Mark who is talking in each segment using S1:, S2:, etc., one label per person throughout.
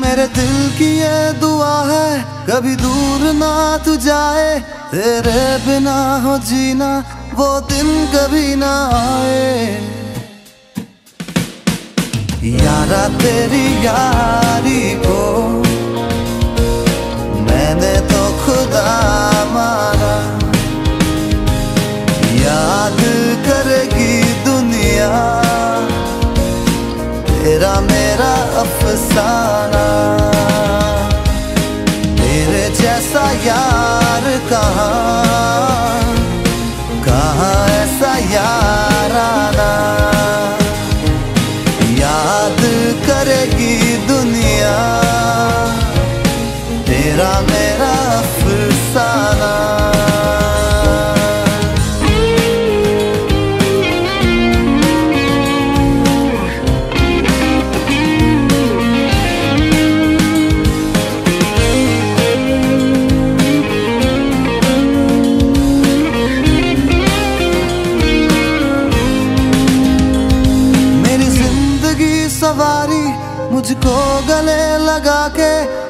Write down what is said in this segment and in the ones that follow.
S1: मेरे दिल की ये दुआ है कभी दूर ना तू जाए, तेरे बिना हो जीना वो दिन कभी ना आए। यारा तेरी यारी को मैंने तो खुदा माना, याद करेगी दुनिया तेरा मेरा अफसाना। तेरे जैसा यार कहाँ कहाँ ऐसा यार आना, याद करेगी दुनिया तेरा मेरा अफसाना। सवारी मुझको गले लगा के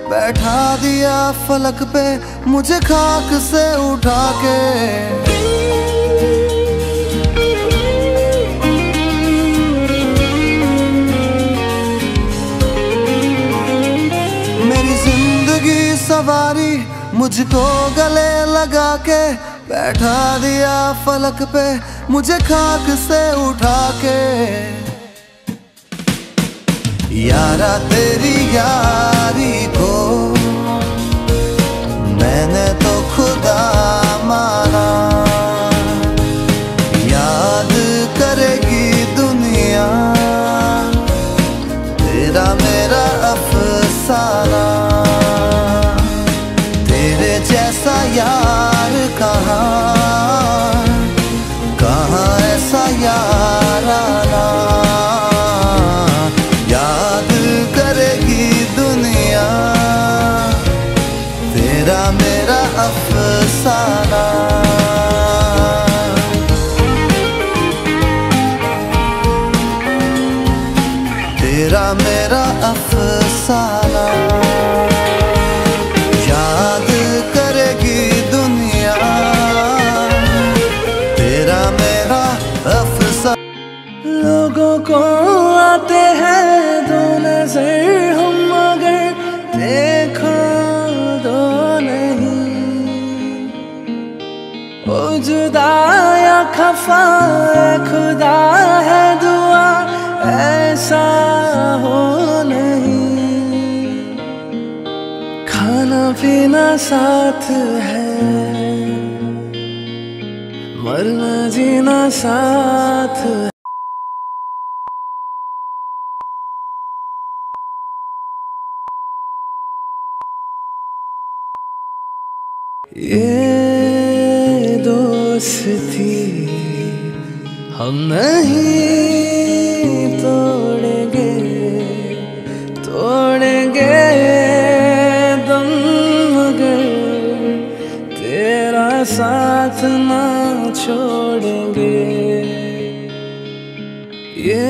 S1: बैठा दिया फलक पे, मुझे खाक से उठा के। मेरी जिंदगी सवारी मुझको गले लगा के बैठा दिया फलक पे, मुझे खाक से उठा के। यारा तेरी यारी को मैंने तो खुदा माना, याद करेगी दुनिया तेरा मेरा अफसाना। तेरे जैसा यार कहाँ कहाँ ऐसा यार आना, याद करेगी दुनिया तेरा मेरा अफसाना। तेरा मेरा अफसाना, याद करेगी दुनिया तेरा मेरा अफसाना।
S2: लोगों को आते हैं दो नजर, हम मगर देखो दो नहीं। ओ जुदा या खफा खुदा है दुआ ऐसा हो नहीं। खाना पीना साथ है, मरना जीना साथ है। ये दोस्ती हम नहीं तोड़ेंगे, तोड़ेंगे दम मगर तेरा साथ ना छोड़ेंगे। ये